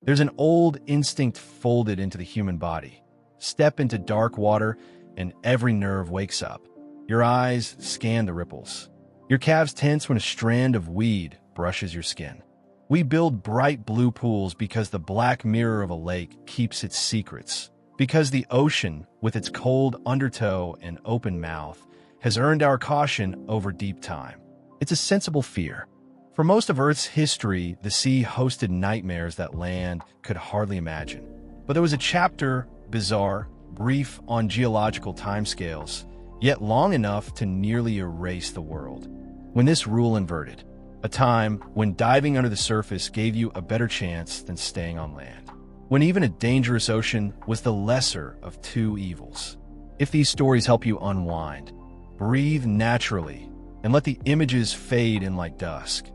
There's an old instinct folded into the human body. Step into dark water, and every nerve wakes up. Your eyes scan the ripples. Your calves tense when a strand of weed brushes your skin. We build bright blue pools because the black mirror of a lake keeps its secrets. Because the ocean, with its cold undertow and open mouth, has earned our caution over deep time. It's a sensible fear. For most of Earth's history, the sea hosted nightmares that land could hardly imagine. But there was a chapter, bizarre, brief on geological timescales, yet long enough to nearly erase the world. When this rule inverted, a time when diving under the surface gave you a better chance than staying on land. When even a dangerous ocean was the lesser of two evils. If these stories help you unwind, breathe naturally, and let the images fade in like dusk,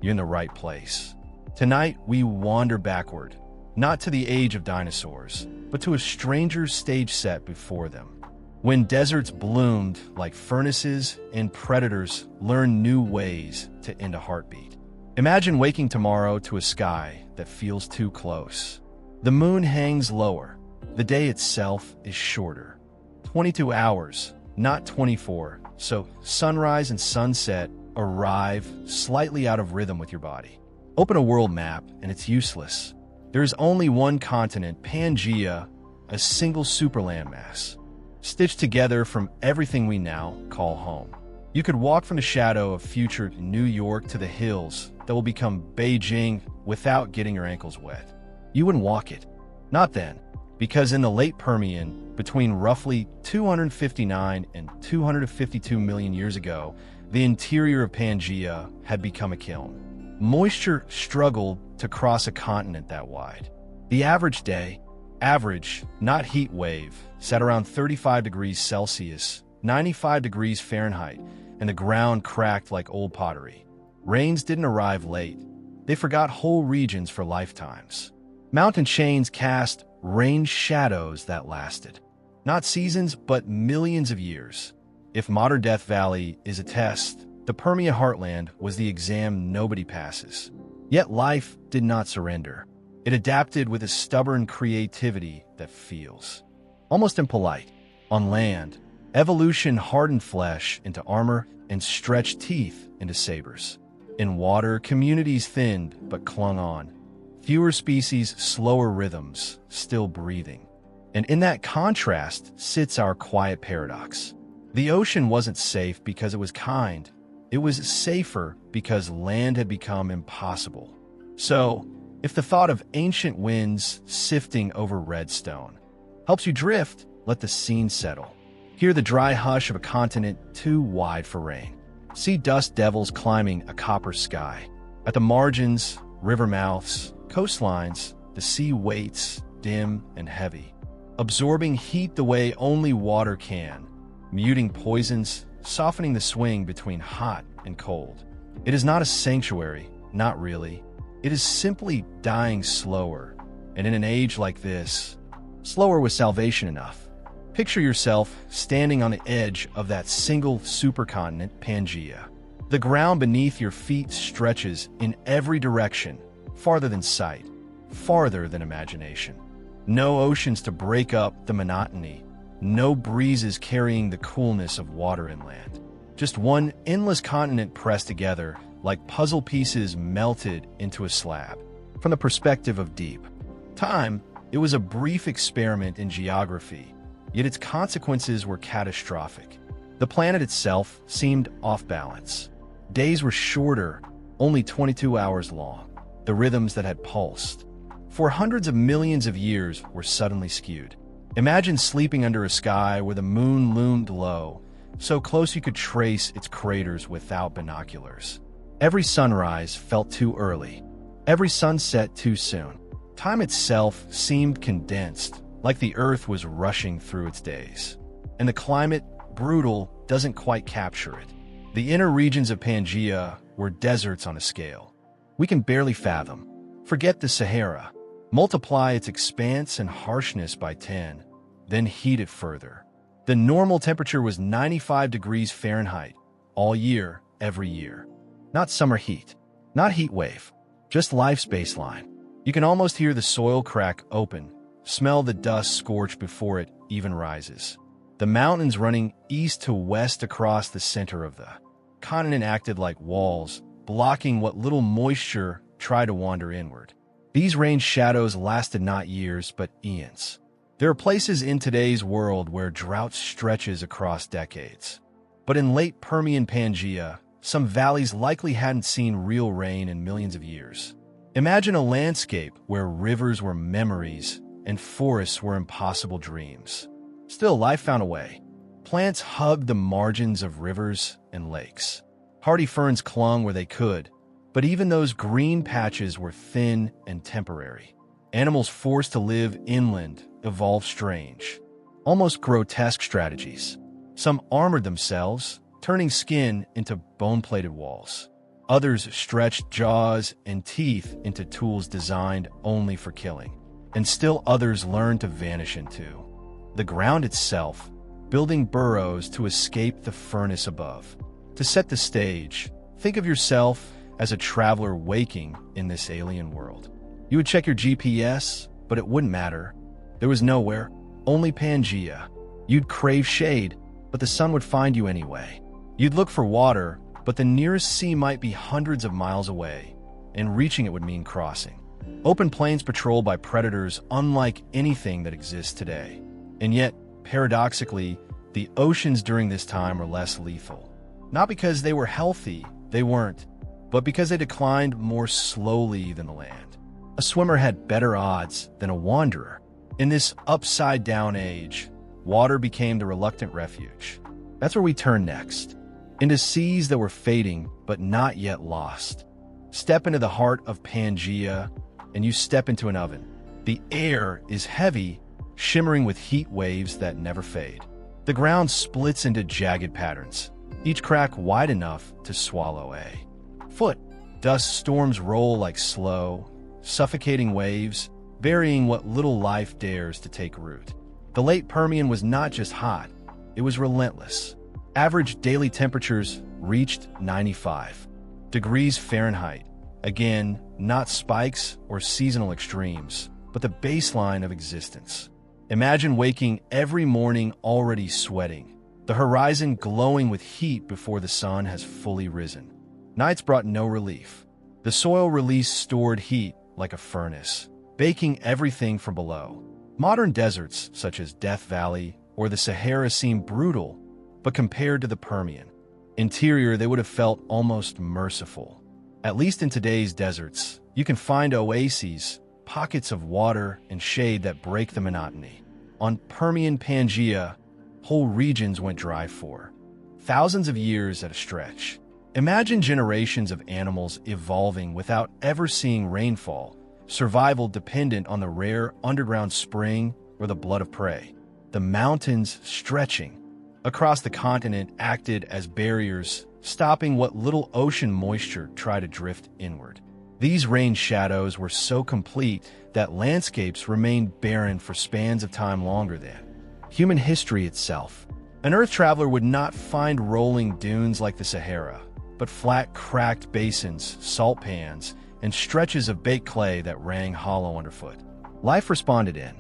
you're in the right place. Tonight, we wander backward, not to the age of dinosaurs, but to a stranger's stage set before them. When deserts bloomed like furnaces and predators learned new ways to end a heartbeat. Imagine waking tomorrow to a sky that feels too close. The moon hangs lower. The day itself is shorter. 22 hours, not 24, so sunrise and sunset arrive slightly out of rhythm with your body. Open a world map, and it's useless. There is only one continent, Pangea, a single super landmass, stitched together from everything we now call home. You could walk from the shadow of future New York to the hills that will become Beijing without getting your ankles wet. You wouldn't walk it. Not then, because in the late Permian, between roughly 259 and 252 million years ago, the interior of Pangea had become a kiln. Moisture struggled to cross a continent that wide. The average day, not heat wave, sat around 35 degrees Celsius, 95 degrees Fahrenheit, and the ground cracked like old pottery. Rains didn't arrive late. They forgot whole regions for lifetimes. Mountain chains cast rain shadows that lasted. Not seasons, but millions of years. If modern Death Valley is a test, the Permian heartland was the exam nobody passes. Yet life did not surrender. It adapted with a stubborn creativity that feels almost impolite. On land, evolution hardened flesh into armor and stretched teeth into sabers. In water, communities thinned but clung on. Fewer species, slower rhythms, still breathing. And in that contrast sits our quiet paradox. The ocean wasn't safe because it was kind. It was safer because land had become impossible. So, if the thought of ancient winds sifting over redstone helps you drift, let the scene settle. Hear the dry hush of a continent too wide for rain. See dust devils climbing a copper sky. At the margins, river mouths, coastlines, the sea waits, dim and heavy, absorbing heat the way only water can, muting poisons, softening the swing between hot and cold. It is not a sanctuary, not really. It is simply dying slower, and in an age like this, slower was salvation enough. Picture yourself standing on the edge of that single supercontinent, Pangea. The ground beneath your feet stretches in every direction, farther than sight, farther than imagination. No oceans to break up the monotony, no breezes carrying the coolness of water inland. Just one endless continent pressed together like puzzle pieces melted into a slab. From the perspective of deep time, it was a brief experiment in geography, yet its consequences were catastrophic. The planet itself seemed off balance. Days were shorter, only 22 hours long. The rhythms that had pulsed for hundreds of millions of years were suddenly skewed. Imagine sleeping under a sky where the moon loomed low, so close you could trace its craters without binoculars. Every sunrise felt too early, every sunset too soon. Time itself seemed condensed, like the Earth was rushing through its days. And the climate, brutal, doesn't quite capture it. The inner regions of Pangea were deserts on a scale we can barely fathom. Forget the Sahara. Multiply its expanse and harshness by 10, then heat it further. The normal temperature was 95 degrees Fahrenheit, all year, every year. Not summer heat, not heat wave, just life's baseline. You can almost hear the soil crack open, smell the dust scorch before it even rises. The mountains running east to west across the center of the continent acted like walls, blocking what little moisture tried to wander inward. These rain shadows lasted not years, but eons. There are places in today's world where drought stretches across decades. But in late Permian Pangea, some valleys likely hadn't seen real rain in millions of years. Imagine a landscape where rivers were memories and forests were impossible dreams. Still, life found a way. Plants hugged the margins of rivers and lakes. Hardy ferns clung where they could, but even those green patches were thin and temporary. Animals forced to live inland evolved strange, almost grotesque strategies. Some armored themselves, turning skin into bone-plated walls. Others stretched jaws and teeth into tools designed only for killing. And still others learned to vanish into the ground itself, building burrows to escape the furnace above. To set the stage, think of yourself as a traveler waking in this alien world. You would check your GPS, but it wouldn't matter. There was nowhere, only Pangea. You'd crave shade, but the sun would find you anyway. You'd look for water, but the nearest sea might be hundreds of miles away, and reaching it would mean crossing. Open plains patrolled by predators unlike anything that exists today. And yet, paradoxically, the oceans during this time were less lethal. Not because they were healthy, they weren't, but because they declined more slowly than the land. A swimmer had better odds than a wanderer. In this upside-down age, water became the reluctant refuge. That's where we turn next, into seas that were fading but not yet lost. Step into the heart of Pangea, and you step into an oven. The air is heavy, shimmering with heat waves that never fade. The ground splits into jagged patterns, each crack wide enough to swallow a foot. Dust storms roll like slow, suffocating waves, burying what little life dares to take root. The late Permian was not just hot, it was relentless. Average daily temperatures reached 95 degrees Fahrenheit. Again, not spikes or seasonal extremes, but the baseline of existence. Imagine waking every morning already sweating, the horizon glowing with heat before the sun has fully risen. Nights brought no relief. The soil released stored heat like a furnace, baking everything from below. Modern deserts, such as Death Valley or the Sahara, seem brutal, but compared to the Permian interior, they would have felt almost merciful. At least in today's deserts, you can find oases, pockets of water and shade that break the monotony. On Permian Pangea, whole regions went dry for thousands of years at a stretch. Imagine generations of animals evolving without ever seeing rainfall, survival dependent on the rare underground spring or the blood of prey. The mountains stretching across the continent acted as barriers, stopping what little ocean moisture tried to drift inward. These rain shadows were so complete that landscapes remained barren for spans of time longer than human history itself. An Earth traveler would not find rolling dunes like the Sahara, but flat, cracked basins, salt pans, and stretches of baked clay that rang hollow underfoot. Life responded in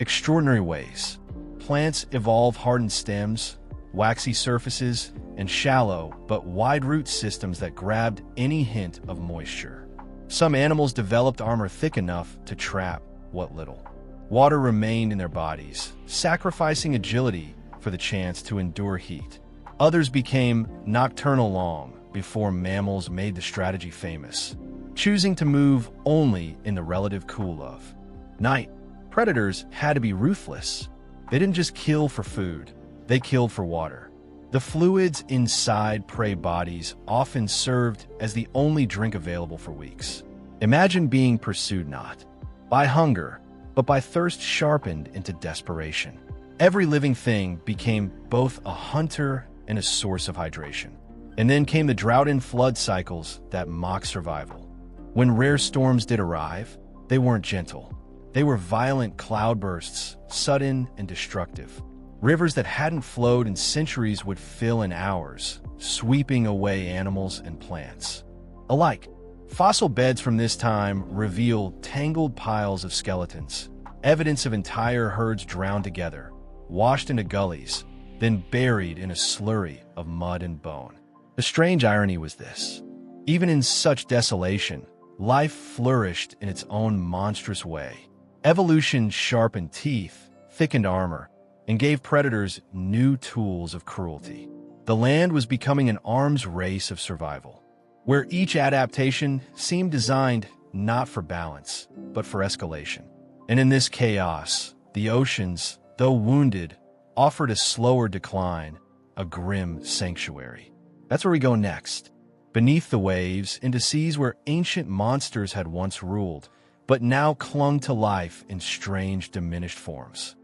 extraordinary ways. Plants evolved hardened stems, waxy surfaces, and shallow but wide root systems that grabbed any hint of moisture. Some animals developed armor thick enough to trap what little water remained in their bodies, sacrificing agility for the chance to endure heat. Others became nocturnal long before mammals made the strategy famous, choosing to move only in the relative cool of night. Predators had to be ruthless. They didn't just kill for food, they killed for water. The fluids inside prey bodies often served as the only drink available for weeks. Imagine being pursued not by hunger, but by thirst sharpened into desperation. Every living thing became both a hunter and a source of hydration. And then came the drought and flood cycles that mock survival. When rare storms did arrive, they weren't gentle. They were violent cloudbursts, sudden and destructive. Rivers that hadn't flowed in centuries would fill in hours, sweeping away animals and plants alike. Fossil beds from this time reveal tangled piles of skeletons, evidence of entire herds drowned together, washed into gullies, then buried in a slurry of mud and bone. The strange irony was this: even in such desolation, life flourished in its own monstrous way. Evolution sharpened teeth, thickened armor, and gave predators new tools of cruelty. The land was becoming an arms race of survival, where each adaptation seemed designed not for balance, but for escalation. And in this chaos, the oceans, though wounded, offered a slower decline, a grim sanctuary. That's where we go next. Beneath the waves, into seas where ancient monsters had once ruled, but now clung to life in strange, diminished forms.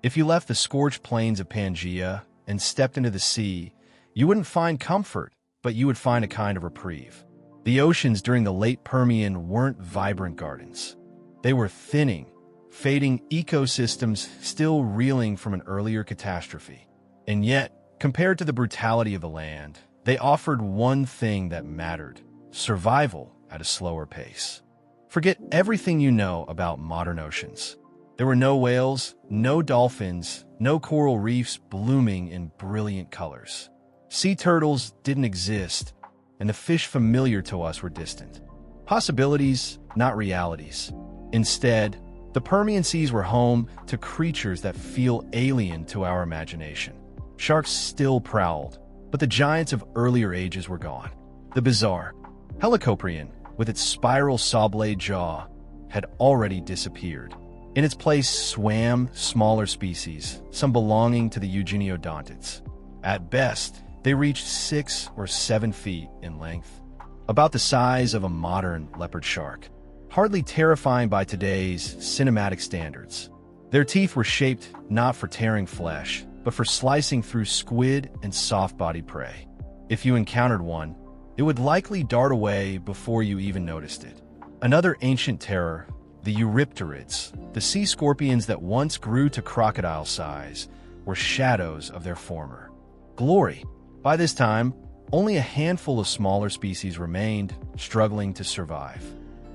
If you left the scorched plains of Pangaea and stepped into the sea, you wouldn't find comfort, but you would find a kind of reprieve. The oceans during the late Permian weren't vibrant gardens. They were thinning, fading ecosystems still reeling from an earlier catastrophe. And yet, compared to the brutality of the land, they offered one thing that mattered: survival at a slower pace. Forget everything you know about modern oceans. There were no whales, no dolphins, no coral reefs blooming in brilliant colors. Sea turtles didn't exist, and the fish familiar to us were distant. Possibilities, not realities. Instead, the Permian seas were home to creatures that feel alien to our imagination. Sharks still prowled, but the giants of earlier ages were gone. The bizarre Helicoprion, with its spiral saw-blade jaw, had already disappeared. In its place swam smaller species, some belonging to the eugenodontids. At best, they reached 6 or 7 feet in length, about the size of a modern leopard shark, hardly terrifying by today's cinematic standards. Their teeth were shaped not for tearing flesh, but for slicing through squid and soft-bodied prey. If you encountered one, it would likely dart away before you even noticed it. Another ancient terror, the Eurypterids, the sea scorpions that once grew to crocodile size, were shadows of their former glory. By this time, only a handful of smaller species remained, struggling to survive.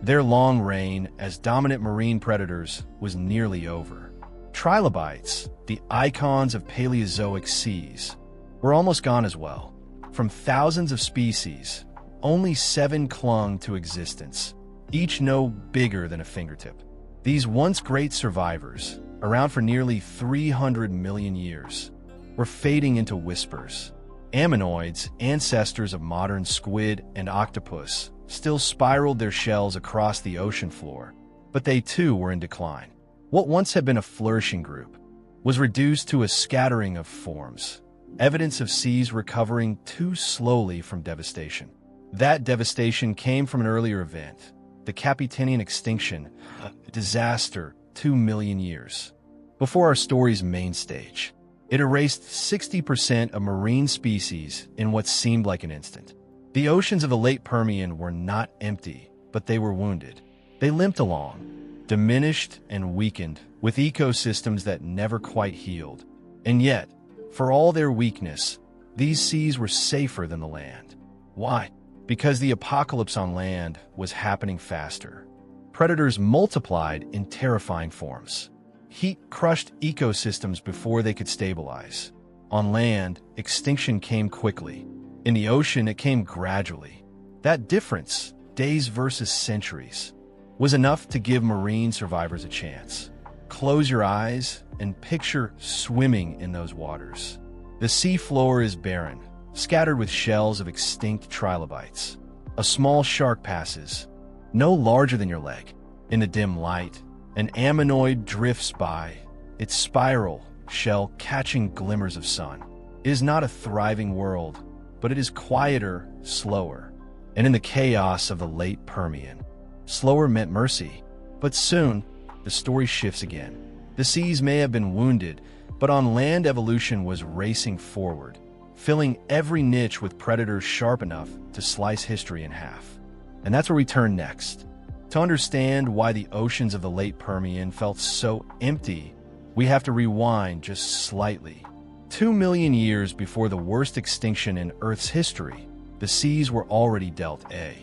Their long reign as dominant marine predators was nearly over. Trilobites, the icons of Paleozoic seas, were almost gone as well. From thousands of species, only 7 clung to existence, each no bigger than a fingertip. These once great survivors, around for nearly 300 million years, were fading into whispers. Ammonoids, ancestors of modern squid and octopus, still spiraled their shells across the ocean floor, but they too were in decline. What once had been a flourishing group was reduced to a scattering of forms, evidence of seas recovering too slowly from devastation. That devastation came from an earlier event, the Capetanian extinction, a disaster 2 million years before our story's main stage. It erased 60% of marine species in what seemed like an instant. The oceans of the late Permian were not empty, but they were wounded. They limped along, diminished and weakened, with ecosystems that never quite healed. And yet, for all their weakness, these seas were safer than the land. Why? Because the apocalypse on land was happening faster. Predators multiplied in terrifying forms. Heat crushed ecosystems before they could stabilize. On land, extinction came quickly. In the ocean, it came gradually. That difference, days versus centuries, was enough to give marine survivors a chance. Close your eyes and picture swimming in those waters. The sea floor is barren, scattered with shells of extinct trilobites. A small shark passes, no larger than your leg. In the dim light, an ammonoid drifts by, its spiral shell catching glimmers of sun. It is not a thriving world, but it is quieter, slower. And in the chaos of the late Permian, slower meant mercy. But soon, the story shifts again. The seas may have been wounded, but on land evolution was racing forward, filling every niche with predators sharp enough to slice history in half. And that's where we turn next. To understand why the oceans of the late Permian felt so empty, we have to rewind just slightly. 2 million years before the worst extinction in Earth's history, the seas were already dealt a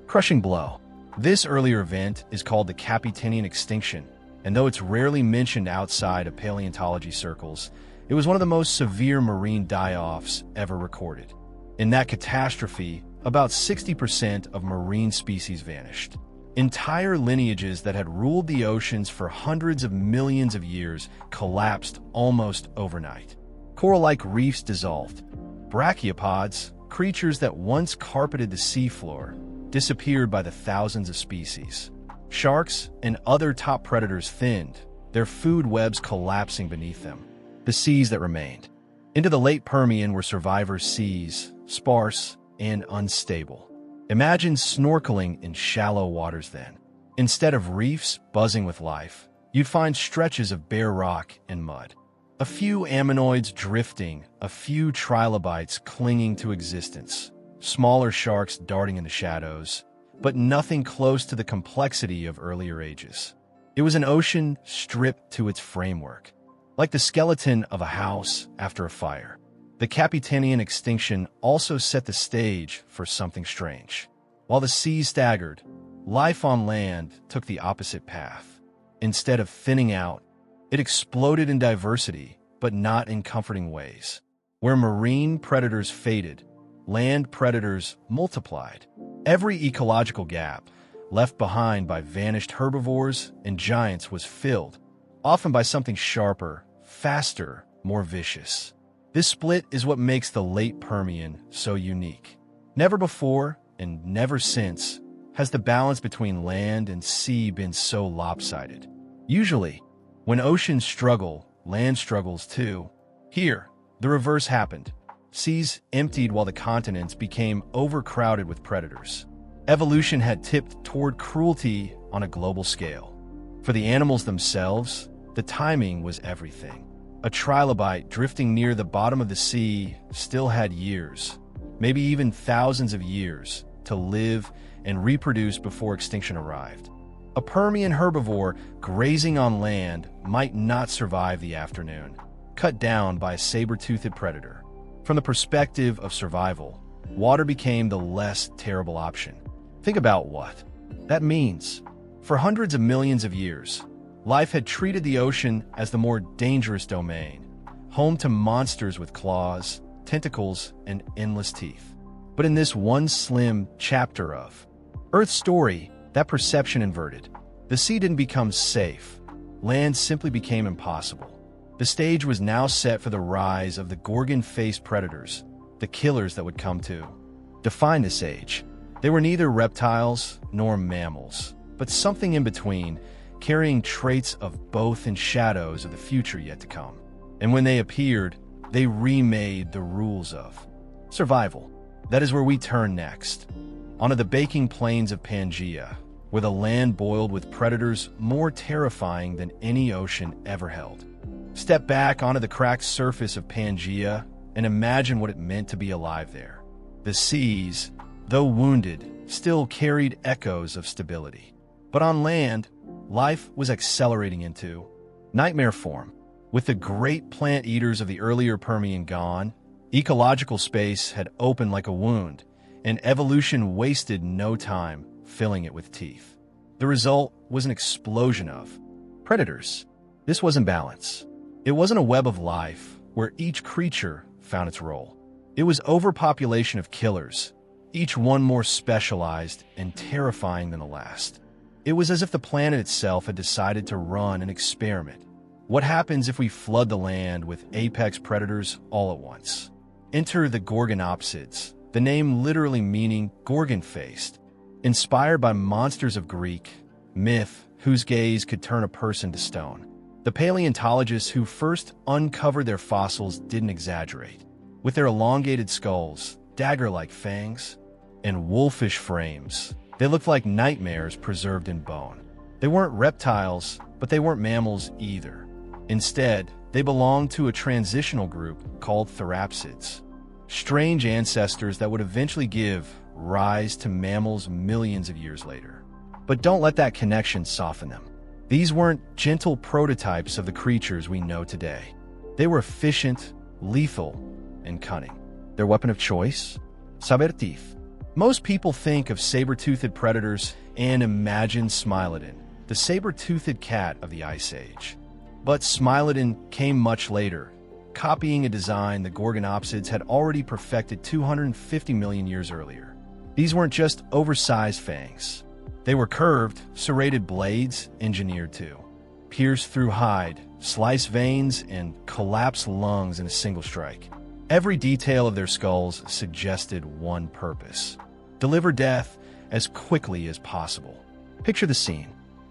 Crushing blow. This earlier event is called the Capetanian Extinction, and though it's rarely mentioned outside of paleontology circles, it was one of the most severe marine die-offs ever recorded. In that catastrophe, about 60% of marine species vanished. Entire lineages that had ruled the oceans for hundreds of millions of years collapsed almost overnight. Coral-like reefs dissolved. Brachiopods, creatures that once carpeted the seafloor, disappeared by the thousands of species. Sharks and other top predators thinned, their food webs collapsing beneath them. The seas that remained. Into the late Permian were survivors' seas, sparse and unstable. Imagine snorkeling in shallow waters then. Instead of reefs buzzing with life, you'd find stretches of bare rock and mud. A few ammonoids drifting, a few trilobites clinging to existence, smaller sharks darting in the shadows, but nothing close to the complexity of earlier ages. It was an ocean stripped to its framework, like the skeleton of a house after a fire. The Capetanian Extinction also set the stage for something strange. While the seas staggered, life on land took the opposite path. Instead of thinning out, it exploded in diversity, but not in comforting ways. Where marine predators faded, land predators multiplied. Every ecological gap left behind by vanished herbivores and giants was filled, often by something sharper, faster, more vicious. This split is what makes the late Permian so unique. Never before, and never since, has the balance between land and sea been so lopsided. Usually, when oceans struggle, land struggles too. Here, the reverse happened. Seas emptied while the continents became overcrowded with predators. Evolution had tipped toward cruelty on a global scale. For the animals themselves, the timing was everything. A trilobite drifting near the bottom of the sea still had years, maybe even thousands of years, to live and reproduce before extinction arrived. A Permian herbivore grazing on land might not survive the afternoon, cut down by a saber-toothed predator. From the perspective of survival, water became the less terrible option. Think about what that means. For hundreds of millions of years, life had treated the ocean as the more dangerous domain, home to monsters with claws, tentacles, and endless teeth. But in this one slim chapter of Earth's story, that perception inverted. The sea didn't become safe. Land simply became impossible. The stage was now set for the rise of the gorgon-faced predators, the killers that would come to define this age. They were neither reptiles nor mammals, but something in between, carrying traits of both and shadows of the future yet to come. And when they appeared, they remade the rules of survival. That is where we turn next. Onto the baking plains of Pangaea, where the land boiled with predators more terrifying than any ocean ever held. Step back onto the cracked surface of Pangaea and imagine what it meant to be alive there. The seas, though wounded, still carried echoes of stability. But on land, life was accelerating into nightmare form. With the great plant eaters of the earlier Permian gone, ecological space had opened like a wound, and evolution wasted no time filling it with teeth. The result was an explosion of predators. This wasn't balance. It wasn't a web of life where each creature found its role. It was overpopulation of killers, each one more specialized and terrifying than the last. It was as if the planet itself had decided to run an experiment. What happens if we flood the land with apex predators all at once? Enter the Gorgonopsids, the name literally meaning gorgon-faced, inspired by monsters of Greek myth whose gaze could turn a person to stone. The paleontologists who first uncovered their fossils didn't exaggerate. With their elongated skulls, dagger-like fangs, and wolfish frames, they looked like nightmares preserved in bone. They weren't reptiles, but they weren't mammals either. Instead, they belonged to a transitional group called therapsids, strange ancestors that would eventually give rise to mammals millions of years later. But don't let that connection soften them. These weren't gentle prototypes of the creatures we know today. They were efficient, lethal, and cunning. Their weapon of choice? Saber-toothed, Most people think of saber-toothed predators and imagine Smilodon, the saber-toothed cat of the Ice Age. But Smilodon came much later, copying a design the Gorgonopsids had already perfected 250 million years earlier. These weren't just oversized fangs. They were curved, serrated blades engineered to pierce through hide, slice veins, and collapse lungs in a single strike. Every detail of their skulls suggested one purpose: deliver death as quickly as possible. Picture the scene: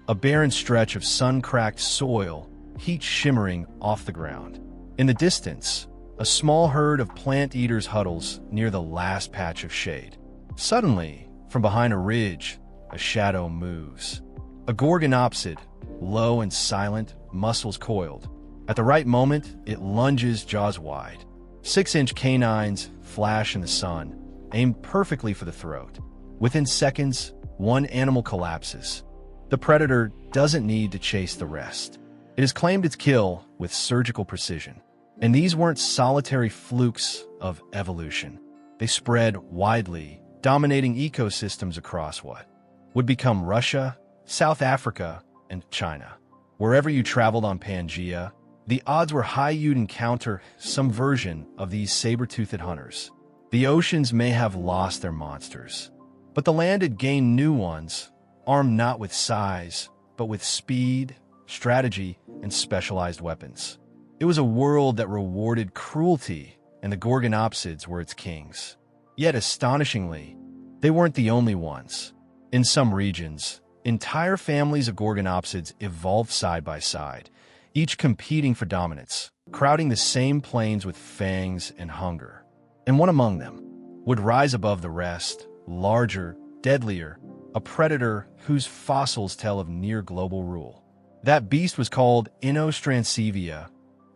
a barren stretch of sun-cracked soil, heat shimmering off the ground. In the distance, a small herd of plant-eaters huddles near the last patch of shade. Suddenly, from behind a ridge, a shadow moves. A Gorgonopsid, low and silent, muscles coiled. At the right moment, it lunges jaws wide. 6-inch canines flash in the sun, aimed perfectly for the throat. Within seconds, one animal collapses. The predator doesn't need to chase the rest. It has claimed its kill with surgical precision. And these weren't solitary flukes of evolution. They spread widely, dominating ecosystems across what would become Russia, South Africa, and China. Wherever you traveled on Pangaea, the odds were high you'd encounter some version of these saber-toothed hunters. The oceans may have lost their monsters, but the land had gained new ones, armed not with size, but with speed, strategy, and specialized weapons. It was a world that rewarded cruelty, and the Gorgonopsids were its kings. Yet, astonishingly, they weren't the only ones. In some regions, entire families of Gorgonopsids evolved side by side, each competing for dominance, crowding the same plains with fangs and hunger. And one among them would rise above the rest, larger, deadlier, a predator whose fossils tell of near-global rule. That beast was called Inostrancevia,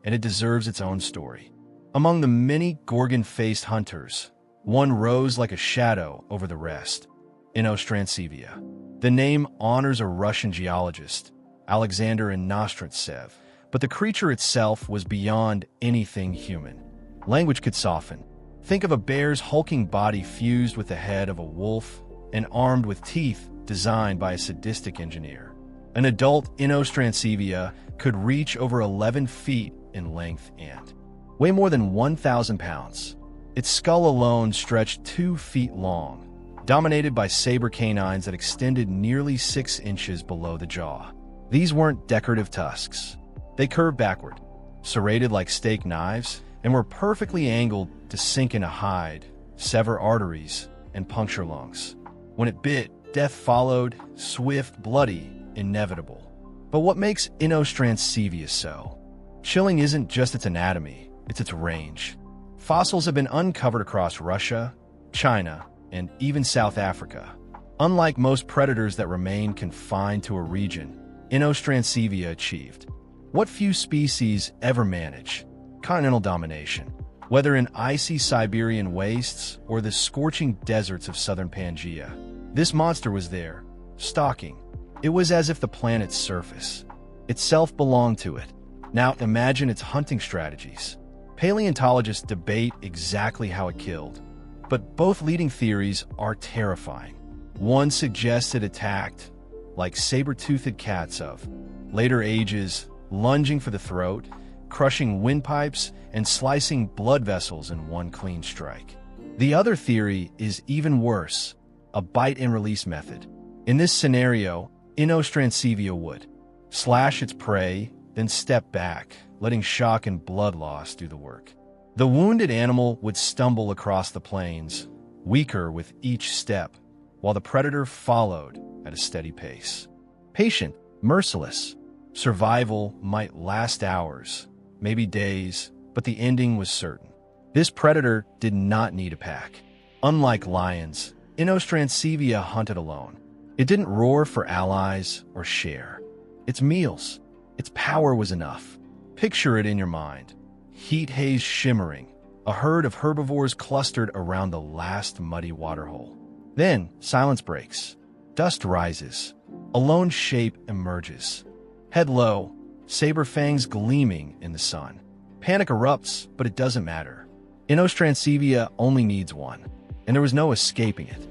and it deserves its own story. Among the many Gorgon-faced hunters, one rose like a shadow over the rest: Inostrancevia. The name honors a Russian geologist, Alexander Inostrancevia, but the creature itself was beyond anything human. Language could soften. Think of a bear's hulking body fused with the head of a wolf and armed with teeth designed by a sadistic engineer. An adult Inostrancevia could reach over 11 feet in length and weigh more than 1,000 pounds. Its skull alone stretched 2 feet long, dominated by saber canines that extended nearly 6 inches below the jaw. These weren't decorative tusks. They curved backward, serrated like steak knives, and were perfectly angled to sink into hide, sever arteries, and puncture lungs. When it bit, death followed, swift, bloody, inevitable. But what makes Inostrancevia so chilling isn't just its anatomy, it's its range. Fossils have been uncovered across Russia, China, and even South Africa. Unlike most predators that remain confined to a region, Inostrancevia achieved what few species ever manage: continental domination. Whether in icy Siberian wastes or the scorching deserts of southern Pangaea, this monster was there, stalking. It was as if the planet's surface itself belonged to it. Now imagine its hunting strategies. Paleontologists debate exactly how it killed, but both leading theories are terrifying. One suggests it attacked like saber-toothed cats of later ages, lunging for the throat, crushing windpipes, and slicing blood vessels in one clean strike. The other theory is even worse: a bite-and-release method. In this scenario, Inostrancevia would slash its prey, then step back, letting shock and blood loss do the work. The wounded animal would stumble across the plains, weaker with each step, while the predator followed at a steady pace. Patient, merciless. Survival might last hours, maybe days, but the ending was certain. This predator did not need a pack. Unlike lions, Inostrancevia hunted alone. It didn't roar for allies or share. Its meals, its power was enough. Picture it in your mind. Heat haze shimmering, a herd of herbivores clustered around the last muddy waterhole. Then silence breaks. Dust rises. A lone shape emerges. Head low, saber fangs gleaming in the sun. Panic erupts, but it doesn't matter. Inostrancevia only needs one, and there was no escaping it.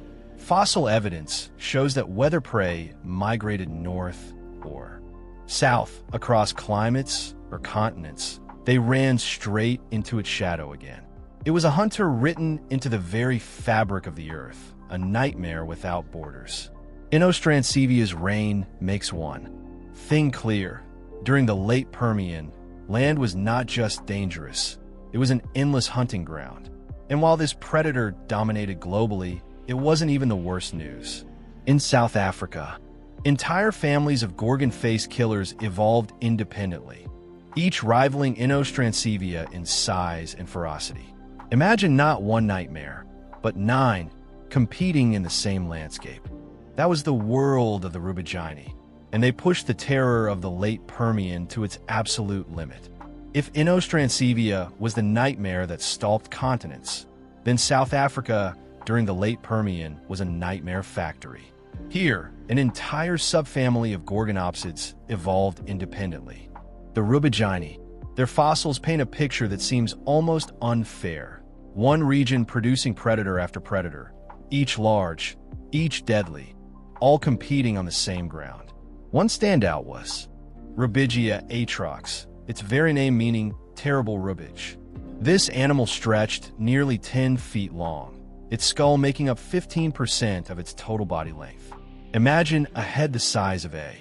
Fossil evidence shows that whether prey migrated north or south across climates or continents, they ran straight into its shadow again. It was a hunter written into the very fabric of the earth, a nightmare without borders. Inostrancevia reign makes one thing clear. During the late Permian, land was not just dangerous, it was an endless hunting ground. And while this predator dominated globally, it wasn't even the worst news. In South Africa, entire families of gorgon-faced killers evolved independently, each rivaling Inostrancevia in size and ferocity. Imagine not one nightmare, but 9 competing in the same landscape. That was the world of the Rubigini, and they pushed the terror of the late Permian to its absolute limit. If Inostrancevia was the nightmare that stalked continents, then South Africa during the late Permian was a nightmare factory. Here, an entire subfamily of gorgonopsids evolved independently. The Rubigini. Their fossils paint a picture that seems almost unfair. One region producing predator after predator, each large, each deadly, all competing on the same ground. One standout was Rubigia atrox, its very name meaning terrible rubage. This animal stretched nearly 10 feet long, its skull making up 15% of its total body length. Imagine a head the size of a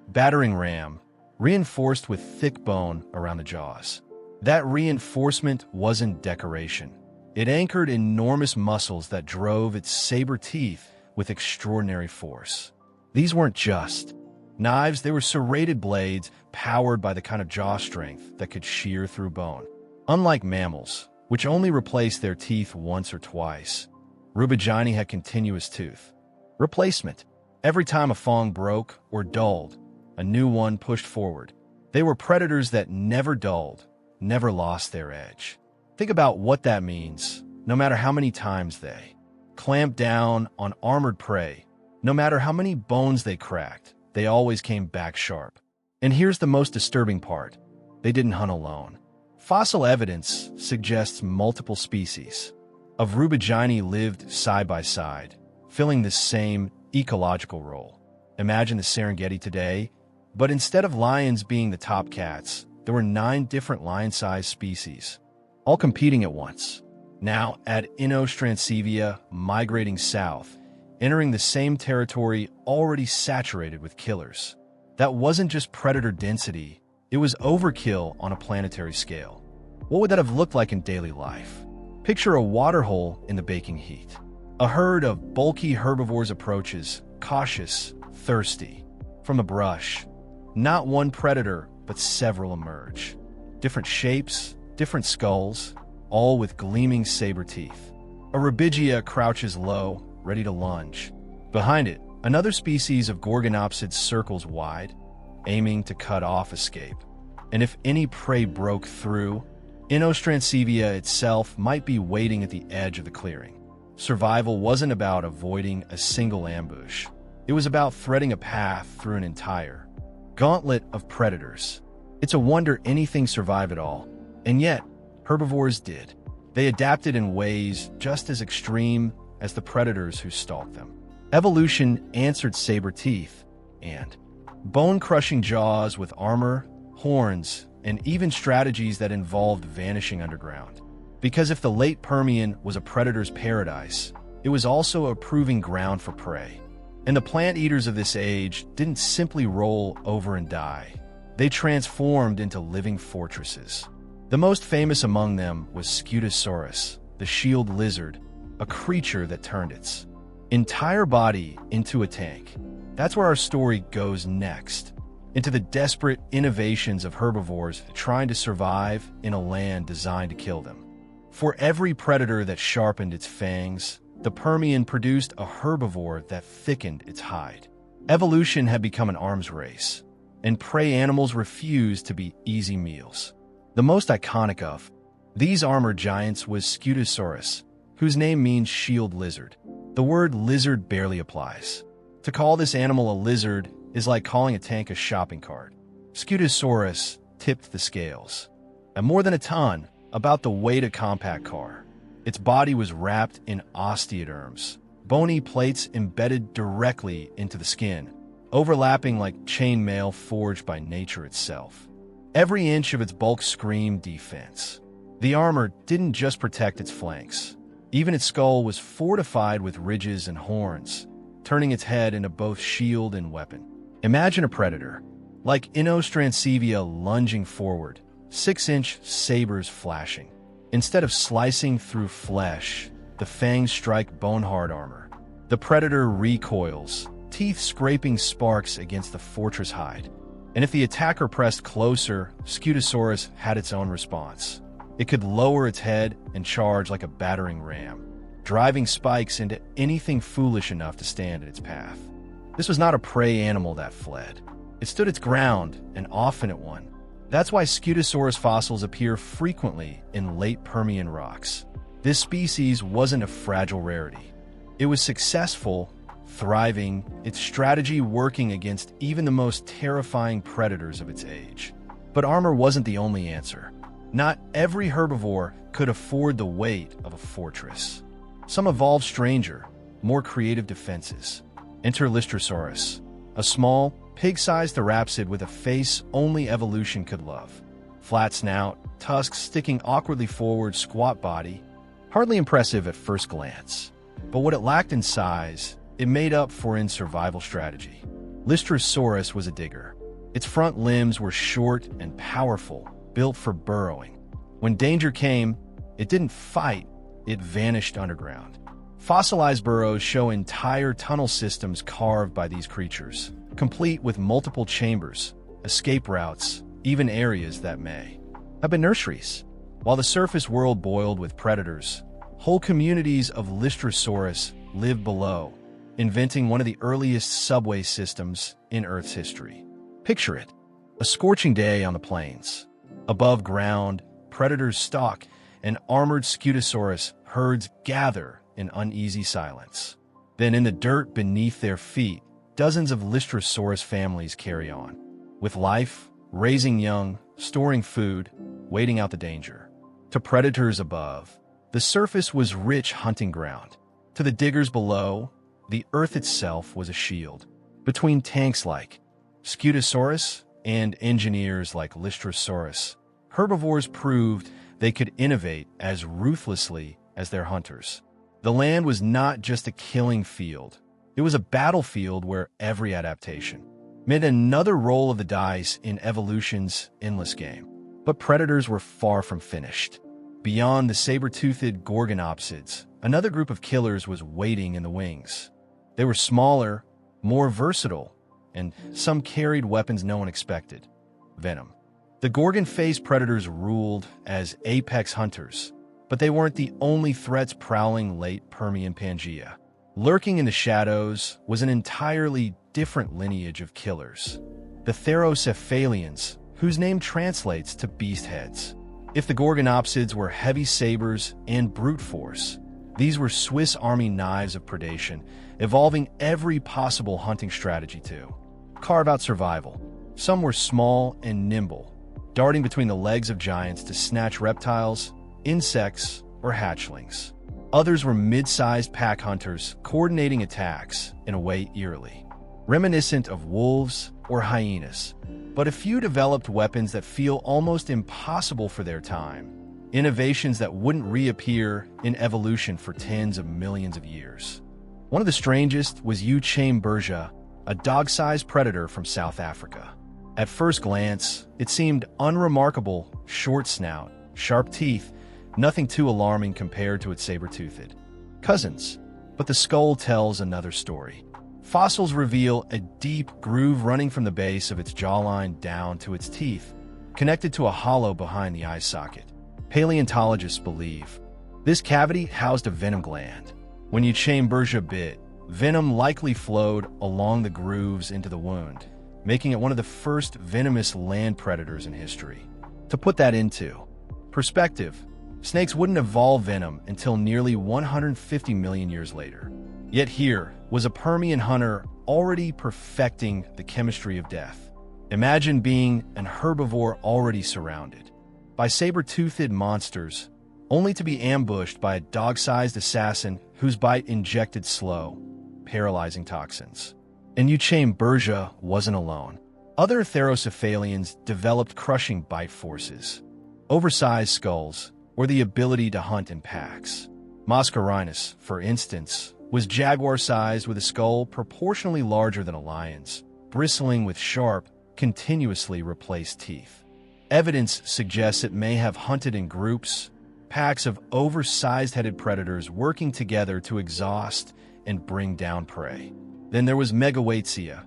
battering ram, reinforced with thick bone around the jaws. That reinforcement wasn't decoration. It anchored enormous muscles that drove its saber teeth with extraordinary force. These weren't just knives, they were serrated blades powered by the kind of jaw strength that could shear through bone. Unlike mammals, which only replaced their teeth once or twice, Rubigini had continuous tooth replacement. Every time a fang broke or dulled, a new one pushed forward. They were predators that never dulled, never lost their edge. Think about what that means. No matter how many times they clamped down on armored prey, no matter how many bones they cracked, they always came back sharp. And here's the most disturbing part. They didn't hunt alone. Fossil evidence suggests multiple species of Rubigini lived side by side, filling the same ecological role. Imagine the Serengeti today, but instead of lions being the top cats, there were 9 different lion-sized species, all competing at once. Now, add Inostrancevia migrating south, entering the same territory already saturated with killers. That wasn't just predator density, it was overkill on a planetary scale. What would that have looked like in daily life? Picture a waterhole in the baking heat. A herd of bulky herbivores approaches, cautious, thirsty. From the brush, not one predator, but several emerge. Different shapes, different skulls, all with gleaming saber teeth. A Rubigia crouches low, ready to lunge. Behind it, another species of gorgonopsid circles wide, aiming to cut off escape. And if any prey broke through, Inostrancevia itself might be waiting at the edge of the clearing. Survival wasn't about avoiding a single ambush. It was about threading a path through an entire gauntlet of predators. It's a wonder anything survived at all. And yet, herbivores did. They adapted in ways just as extreme as the predators who stalked them. Evolution answered saber teeth and bone-crushing jaws with armor, horns, and even strategies that involved vanishing underground. Because if the late Permian was a predator's paradise, it was also a proving ground for prey. And the plant eaters of this age didn't simply roll over and die. They transformed into living fortresses. The most famous among them was Scutosaurus, the shield lizard, a creature that turned its entire body into a tank. That's where our story goes next, into the desperate innovations of herbivores trying to survive in a land designed to kill them. For every predator that sharpened its fangs, the Permian produced a herbivore that thickened its hide. Evolution had become an arms race, and prey animals refused to be easy meals. The most iconic of these armored giants was Scutosaurus, whose name means shield lizard. The word lizard barely applies. To call this animal a lizard is like calling a tank a shopping cart. Scutosaurus tipped the scales. At more than a ton, about the weight of a compact car. Its body was wrapped in osteoderms, bony plates embedded directly into the skin, overlapping like chainmail forged by nature itself. Every inch of its bulk screamed defense. The armor didn't just protect its flanks. Even its skull was fortified with ridges and horns, turning its head into both shield and weapon. Imagine a predator, like Inostrancevia, lunging forward, 6-inch sabers flashing. Instead of slicing through flesh, the fangs strike bone-hard armor. The predator recoils, teeth scraping sparks against the fortress hide. And if the attacker pressed closer, Scutosaurus had its own response. It could lower its head and charge like a battering ram, driving spikes into anything foolish enough to stand in its path. This was not a prey animal that fled. It stood its ground, and often it won. That's why Scutosaurus fossils appear frequently in late Permian rocks. This species wasn't a fragile rarity. It was successful, thriving, its strategy working against even the most terrifying predators of its age. But armor wasn't the only answer. Not every herbivore could afford the weight of a fortress. Some evolved stranger, more creative defenses. Enter Lystrosaurus, a small, pig-sized therapsid with a face only evolution could love. Flat snout, tusks sticking awkwardly forward, squat body. Hardly impressive at first glance. But what it lacked in size, it made up for in survival strategy. Lystrosaurus was a digger. Its front limbs were short and powerful, built for burrowing. When danger came, it didn't fight, it vanished underground. Fossilized burrows show entire tunnel systems carved by these creatures, complete with multiple chambers, escape routes, even areas that may have been nurseries. While the surface world boiled with predators, whole communities of Lystrosaurus lived below, inventing one of the earliest subway systems in Earth's history. Picture it, a scorching day on the plains. Above ground, predators stalk, and armored Scutosaurus herds gather in uneasy silence. Then in the dirt beneath their feet, dozens of Lystrosaurus families carry on, with life, raising young, storing food, waiting out the danger. To predators above, the surface was rich hunting ground. To the diggers below, the earth itself was a shield. Between tanks like Scutosaurus and engineers like Lystrosaurus, herbivores proved they could innovate as ruthlessly as their hunters. The land was not just a killing field. It was a battlefield where every adaptation meant another roll of the dice in evolution's endless game. But predators were far from finished. Beyond the saber-toothed gorgonopsids, another group of killers was waiting in the wings. They were smaller, more versatile, and some carried weapons no one expected: venom. The gorgon-faced predators ruled as apex hunters, but they weren't the only threats prowling late Permian Pangea. Lurking in the shadows was an entirely different lineage of killers, the Therocephalians, whose name translates to beast heads. If the gorgonopsids were heavy sabers and brute force, these were Swiss Army knives of predation, evolving every possible hunting strategy to carve out survival. Some were small and nimble, darting between the legs of giants to snatch reptiles, insects, or hatchlings. Others were mid-sized pack hunters, coordinating attacks in a way eerily reminiscent of wolves or hyenas. But a few developed weapons that feel almost impossible for their time, innovations that wouldn't reappear in evolution for tens of millions of years. One of the strangest was saber-toothed, a dog-sized predator from South Africa. At first glance, it seemed unremarkable: short snout, sharp teeth, nothing too alarming compared to its saber-toothed cousins. But the skull tells another story. Fossils reveal a deep groove running from the base of its jawline down to its teeth, connected to a hollow behind the eye socket. Paleontologists believe this cavity housed a venom gland. When saber-toothed bit, venom likely flowed along the grooves into the wound, making it one of the first venomous land predators in history. To put that into perspective, snakes wouldn't evolve venom until nearly 150 million years later. Yet here was a Permian hunter already perfecting the chemistry of death. Imagine being an herbivore already surrounded by saber-toothed monsters, only to be ambushed by a dog-sized assassin whose bite injected slow, paralyzing toxins. And Inostrancevia wasn't alone. Other therocephalians developed crushing bite forces, oversized skulls, or the ability to hunt in packs. Mascarinus, for instance, was jaguar-sized with a skull proportionally larger than a lion's, bristling with sharp, continuously replaced teeth. Evidence suggests it may have hunted in groups, packs of oversized headed predators working together to exhaust and bring down prey. Then there was Megawaitsia,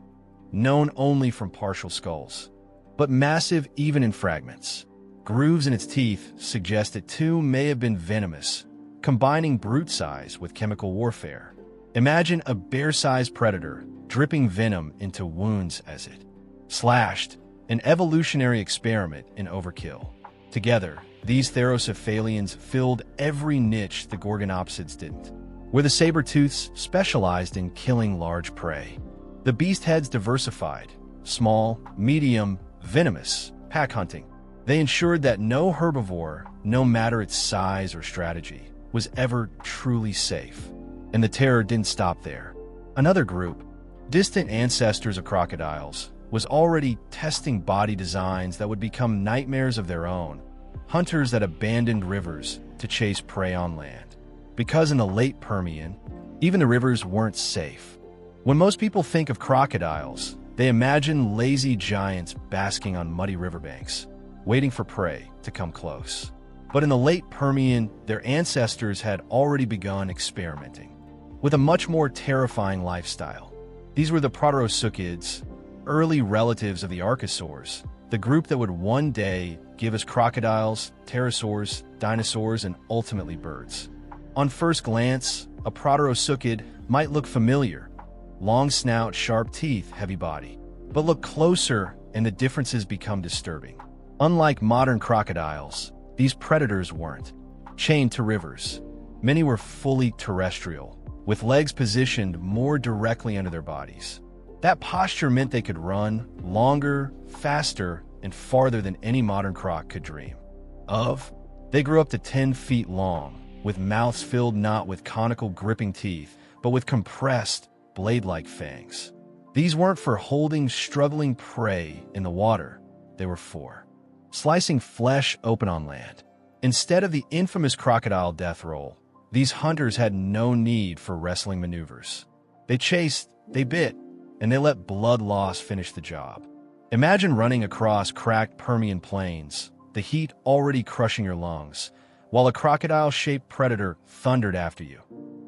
known only from partial skulls, but massive even in fragments. Grooves in its teeth suggest it too may have been venomous, combining brute size with chemical warfare. Imagine a bear-sized predator dripping venom into wounds as it slashed, an evolutionary experiment in overkill. Together, these therocephalians filled every niche the Gorgonopsids didn't, where the saber-tooths specialized in killing large prey. The beast heads diversified, small, medium, venomous, pack hunting. They ensured that no herbivore, no matter its size or strategy, was ever truly safe. And the terror didn't stop there. Another group, distant ancestors of crocodiles, was already testing body designs that would become nightmares of their own, hunters that abandoned rivers to chase prey on land. Because in the late Permian, even the rivers weren't safe. When most people think of crocodiles, they imagine lazy giants basking on muddy riverbanks, waiting for prey to come close. But in the late Permian, their ancestors had already begun experimenting with a much more terrifying lifestyle. These were the proterosuchids, early relatives of the archosaurs, the group that would one day give us crocodiles, pterosaurs, dinosaurs, and ultimately birds. On first glance, a proterosuchid might look familiar. Long snout, sharp teeth, heavy body. But look closer and the differences become disturbing. Unlike modern crocodiles, these predators weren't chained to rivers. Many were fully terrestrial, with legs positioned more directly under their bodies. That posture meant they could run longer, faster, and farther than any modern croc could dream of. They grew up to 10 feet long, with mouths filled not with conical gripping teeth, but with compressed, blade-like fangs. These weren't for holding struggling prey in the water. They were for slicing flesh open on land. Instead of the infamous crocodile death roll, these hunters had no need for wrestling maneuvers. They chased, they bit, and they let blood loss finish the job. Imagine running across cracked Permian plains, the heat already crushing your lungs, while a crocodile-shaped predator thundered after you.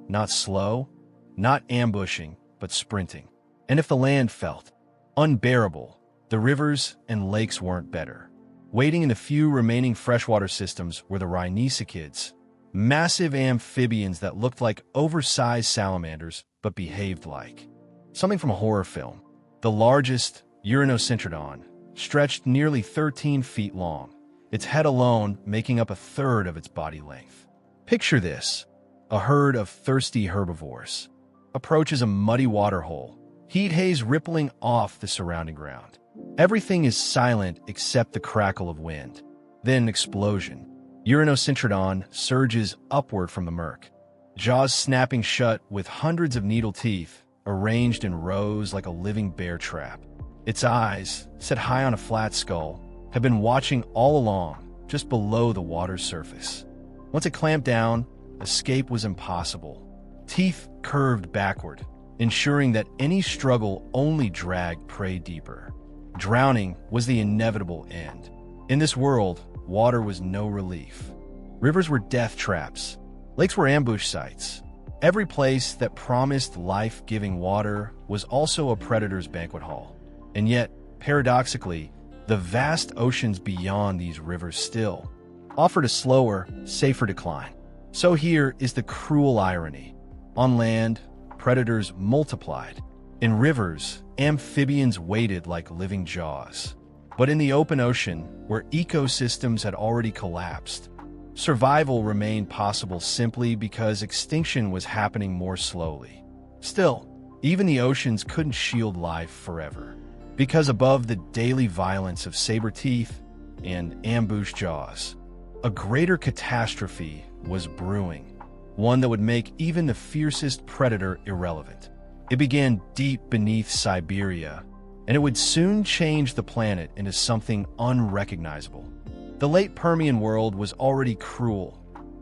Not slow, not ambushing, but sprinting. And if the land felt unbearable, the rivers and lakes weren't better. Waiting in the few remaining freshwater systems were the rhinicids, massive amphibians that looked like oversized salamanders but behaved like something from a horror film. The largest, Inostrancevia, stretched nearly 13 feet long, its head alone making up a third of its body length. Picture this: a herd of thirsty herbivores approaches a muddy waterhole, heat haze rippling off the surrounding ground. Everything is silent except the crackle of wind. Then an explosion. Inostrancevia surges upward from the murk, jaws snapping shut with hundreds of needle teeth arranged in rows like a living bear trap. Its eyes, set high on a flat skull, have been watching all along, just below the water's surface. Once it clamped down, escape was impossible. Teeth curved backward, ensuring that any struggle only dragged prey deeper. Drowning was the inevitable end. In this world, water was no relief. Rivers were death traps. Lakes were ambush sites. Every place that promised life-giving water was also a predator's banquet hall. And yet, paradoxically, the vast oceans beyond these rivers still offered a slower, safer decline. So here is the cruel irony. On land, predators multiplied. In rivers, amphibians waited like living jaws. But in the open ocean, where ecosystems had already collapsed, survival remained possible simply because extinction was happening more slowly. Still, even the oceans couldn't shield life forever, because above the daily violence of saber teeth and ambush jaws, a greater catastrophe was brewing, one that would make even the fiercest predator irrelevant. It began deep beneath Siberia, and it would soon change the planet into something unrecognizable. The late Permian world was already cruel.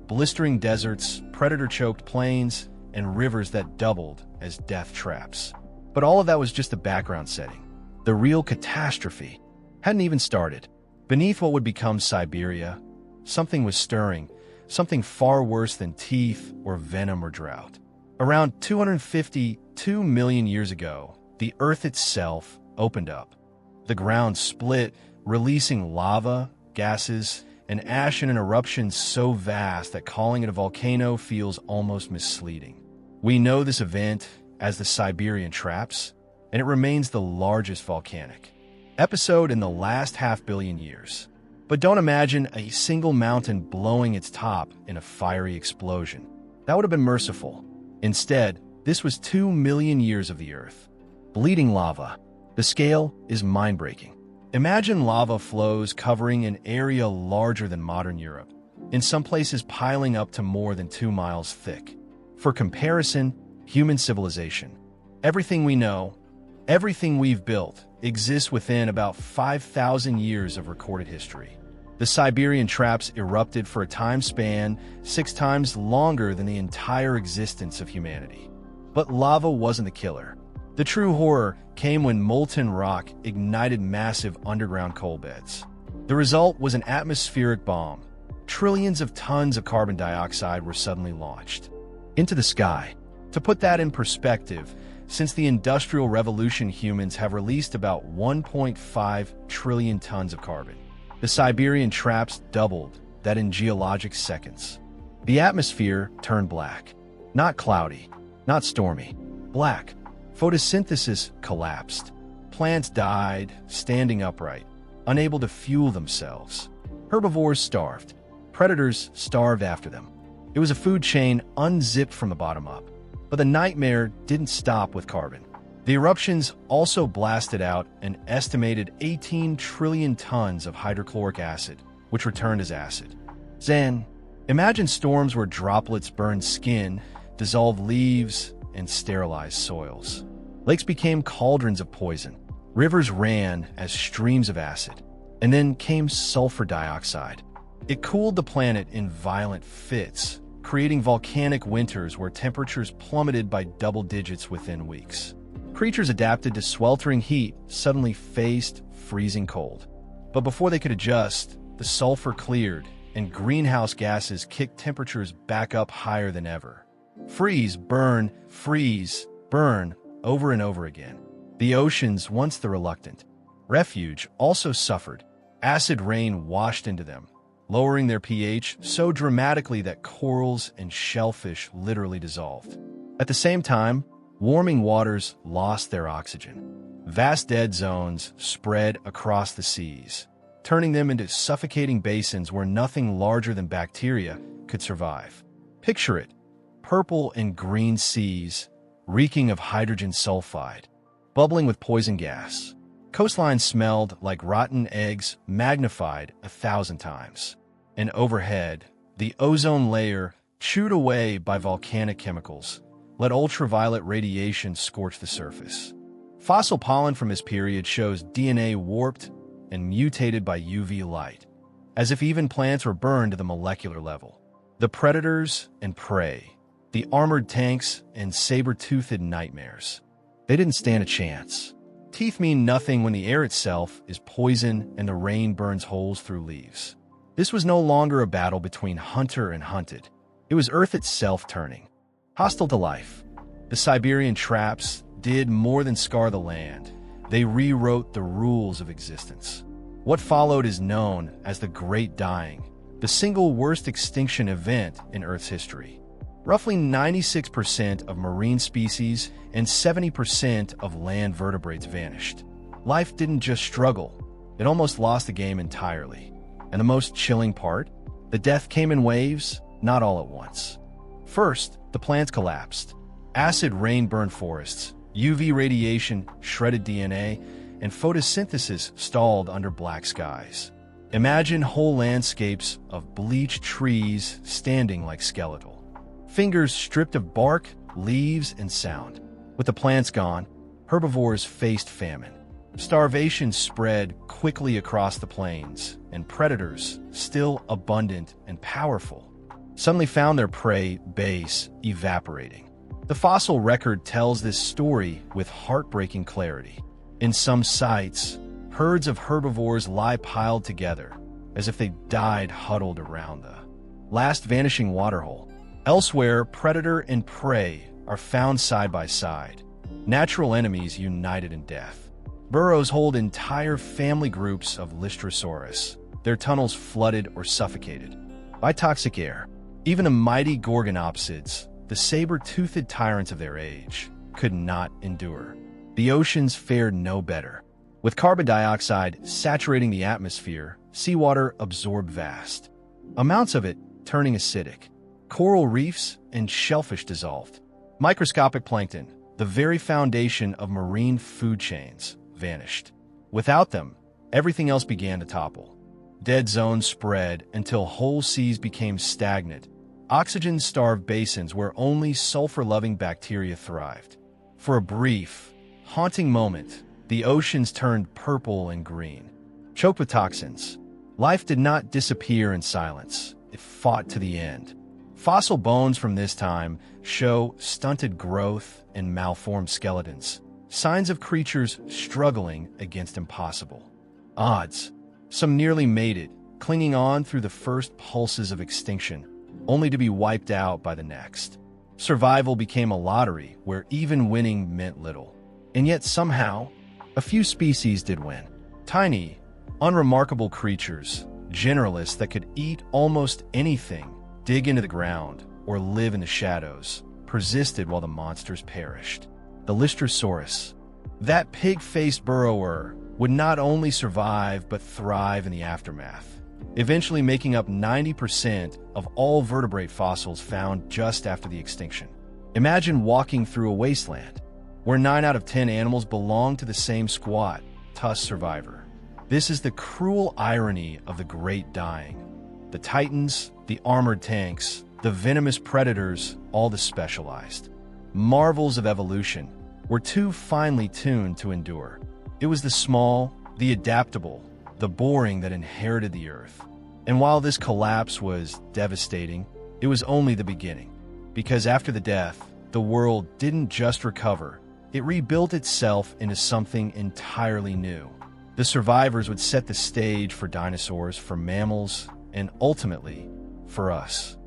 Blistering deserts, predator-choked plains, and rivers that doubled as death traps. But all of that was just a background setting. The real catastrophe hadn't even started. Beneath what would become Siberia, something was stirring, something far worse than teeth or venom or drought. Around 252 million years ago, the Earth itself opened up. The ground split, releasing lava, gases, and ash in an eruption so vast that calling it a volcano feels almost misleading. We know this event as the Siberian Traps, and it remains the largest volcanic episode in the last half-billion years. But don't imagine a single mountain blowing its top in a fiery explosion. That would have been merciful. Instead, this was 2 million years of the Earth. Bleeding lava. The scale is mind-breaking. Imagine lava flows covering an area larger than modern Europe, in some places piling up to more than 2 miles thick. For comparison, human civilization. Everything we know, everything we've built, exists within about 5,000 years of recorded history. The Siberian Traps erupted for a time span 6 times longer than the entire existence of humanity. But lava wasn't the killer. The true horror came when molten rock ignited massive underground coal beds. The result was an atmospheric bomb. Trillions of tons of carbon dioxide were suddenly launched into the sky. To put that in perspective, since the Industrial Revolution, humans have released about 1.5 trillion tons of carbon. The Siberian Traps doubled that in geologic seconds. The atmosphere turned black. Not cloudy, not stormy. Black. Photosynthesis collapsed. Plants died, standing upright, unable to fuel themselves. Herbivores starved. Predators starved after them. It was a food chain unzipped from the bottom up. But the nightmare didn't stop with carbon. The eruptions also blasted out an estimated 18 trillion tons of hydrochloric acid, which returned as acid. Then, imagine storms where droplets burned skin, dissolved leaves, and sterilized soils. Lakes became cauldrons of poison. Rivers ran as streams of acid. And then came sulfur dioxide. It cooled the planet in violent fits, creating volcanic winters where temperatures plummeted by double digits within weeks. Creatures adapted to sweltering heat suddenly faced freezing cold. But before they could adjust, the sulfur cleared, and greenhouse gases kicked temperatures back up higher than ever. Freeze, burn, over and over again. The oceans, once the reluctant refuge, also suffered. Acid rain washed into them, lowering their pH so dramatically that corals and shellfish literally dissolved. At the same time, warming waters lost their oxygen. Vast dead zones spread across the seas, turning them into suffocating basins where nothing larger than bacteria could survive. Picture it: purple and green seas, reeking of hydrogen sulfide, bubbling with poison gas. Coastlines smelled like rotten eggs magnified 1,000 times. And overhead, the ozone layer, chewed away by volcanic chemicals, let ultraviolet radiation scorch the surface. Fossil pollen from this period shows DNA warped and mutated by UV light, as if even plants were burned to the molecular level. The predators and prey, the armored tanks and saber-toothed nightmares. They didn't stand a chance. Teeth mean nothing when the air itself is poison and the rain burns holes through leaves. This was no longer a battle between hunter and hunted. It was Earth itself turning hostile to life. The Siberian Traps did more than scar the land. They rewrote the rules of existence. What followed is known as the Great Dying, the single worst extinction event in Earth's history. Roughly 96% of marine species and 70% of land vertebrates vanished. Life didn't just struggle, it almost lost the game entirely. And the most chilling part? The death came in waves, not all at once. First, the plants collapsed. Acid rain burned forests, UV radiation shredded DNA, and photosynthesis stalled under black skies. Imagine whole landscapes of bleached trees standing like skeletal. fingers stripped of bark, leaves, and sound. With the plants gone, herbivores faced famine. Starvation spread quickly across the plains, and predators, still abundant and powerful, suddenly found their prey base evaporating. The fossil record tells this story with heartbreaking clarity. In some sites, herds of herbivores lie piled together, as if they died huddled around the last vanishing waterhole. Elsewhere, predator and prey are found side by side, natural enemies united in death. Burrows hold entire family groups of Lystrosaurus, their tunnels flooded or suffocated by toxic air. Even the mighty gorgonopsids, the saber-toothed tyrants of their age, could not endure. The oceans fared no better. With carbon dioxide saturating the atmosphere, seawater absorbed vast amounts of it, turning acidic. Coral reefs and shellfish dissolved. Microscopic plankton, the very foundation of marine food chains, vanished. Without them, everything else began to topple. Dead zones spread until whole seas became stagnant, oxygen-starved basins where only sulfur-loving bacteria thrived. For a brief, haunting moment, the oceans turned purple and green. Choked with toxins, life did not disappear in silence. It fought to the end. Fossil bones from this time show stunted growth and malformed skeletons, signs of creatures struggling against impossible odds. Some nearly made it, clinging on through the first pulses of extinction, only to be wiped out by the next. Survival became a lottery where even winning meant little. And yet somehow, a few species did win. Tiny, unremarkable creatures, generalists that could eat almost anything, dig into the ground, or live in the shadows, persisted while the monsters perished. The Lystrosaurus, that pig-faced burrower, would not only survive but thrive in the aftermath, eventually making up 90% of all vertebrate fossils found just after the extinction. Imagine walking through a wasteland where 9 out of 10 animals belong to the same squat, tusk survivor. This is the cruel irony of the great dying. The titans, the armored tanks, the venomous predators, all the specialized marvels of evolution, were too finely tuned to endure. It was the small, the adaptable, the boring that inherited the earth. And while this collapse was devastating, it was only the beginning. Because after the death, the world didn't just recover, it rebuilt itself into something entirely new. The survivors would set the stage for dinosaurs, for mammals, and ultimately, for us.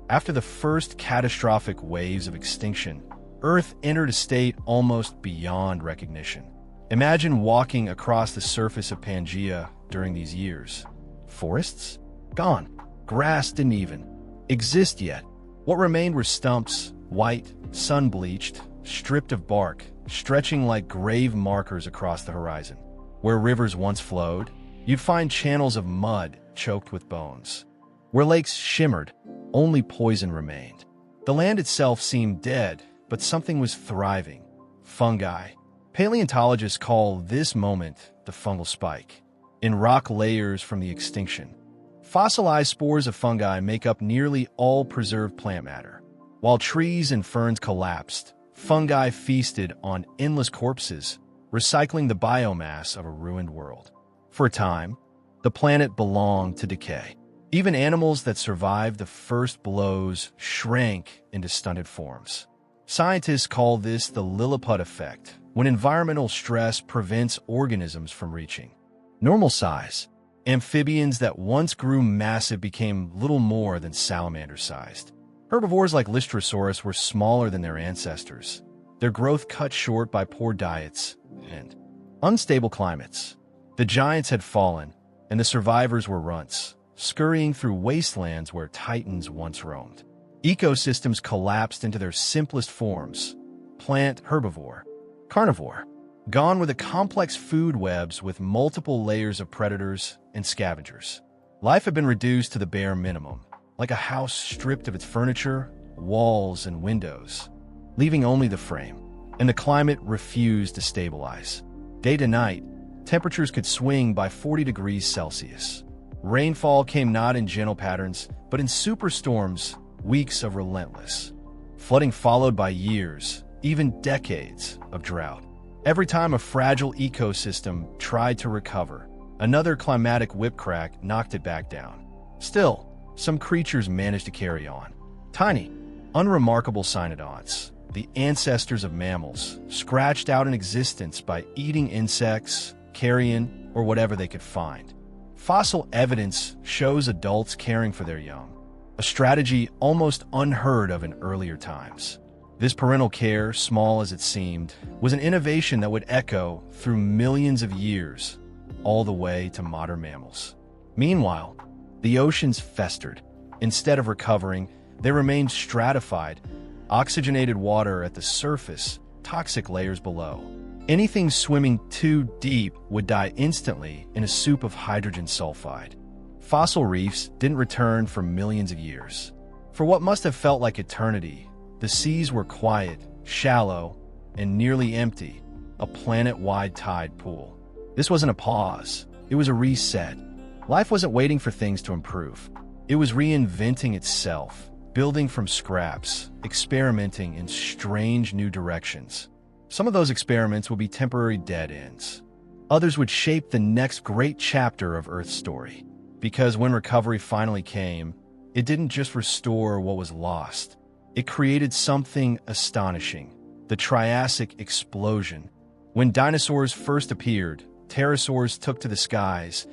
After the first catastrophic waves of extinction, Earth entered a state almost beyond recognition. Imagine walking across the surface of Pangaea during these years. Forests? Gone. Grass didn't even exist yet. What remained were stumps, white, sun-bleached, stripped of bark, stretching like grave markers across the horizon. Where rivers once flowed, you'd find channels of mud choked with bones. Where lakes shimmered, only poison remained. The land itself seemed dead, but something was thriving. Fungi. Paleontologists call this moment the fungal spike. In rock layers from the extinction, fossilized spores of fungi make up nearly all preserved plant matter. While trees and ferns collapsed, fungi feasted on endless corpses, recycling the biomass of a ruined world. For a time, the planet belonged to decay. Even animals that survived the first blows shrank into stunted forms. Scientists call this the Lilliput effect, when environmental stress prevents organisms from reaching normal size. Amphibians that once grew massive became little more than salamander-sized. Herbivores like Lystrosaurus were smaller than their ancestors, their growth cut short by poor diets and unstable climates. The giants had fallen, and the survivors were runts, scurrying through wastelands where titans once roamed. Ecosystems collapsed into their simplest forms: plant, herbivore, carnivore, gone were the complex food webs with multiple layers of predators and scavengers. Life had been reduced to the bare minimum, like a house stripped of its furniture, walls, and windows, leaving only the frame. And the climate refused to stabilize. Day to night, temperatures could swing by 40 degrees Celsius. Rainfall came not in gentle patterns, but in superstorms, weeks of relentless flooding followed by years, even decades, of drought. Every time a fragile ecosystem tried to recover, another climatic whipcrack knocked it back down. Still, some creatures managed to carry on. Tiny, unremarkable cynodonts, the ancestors of mammals, scratched out an existence by eating insects, carrion, or whatever they could find. Fossil evidence shows adults caring for their young, a strategy almost unheard of in earlier times. This parental care, small as it seemed, was an innovation that would echo through millions of years, all the way to modern mammals. Meanwhile, the oceans festered. Instead of recovering, they remained stratified, oxygenated water at the surface, toxic layers below. Anything swimming too deep would die instantly in a soup of hydrogen sulfide. Fossil reefs didn't return for millions of years. For what must have felt like eternity, the seas were quiet, shallow, and nearly empty, a planet-wide tide pool. This wasn't a pause, it was a reset. Life wasn't waiting for things to improve. It was reinventing itself, building from scraps, experimenting in strange new directions. Some of those experiments would be temporary dead ends. Others would shape the next great chapter of Earth's story. Because when recovery finally came, it didn't just restore what was lost. It created something astonishing, the Triassic explosion. When dinosaurs first appeared, pterosaurs took to the skies,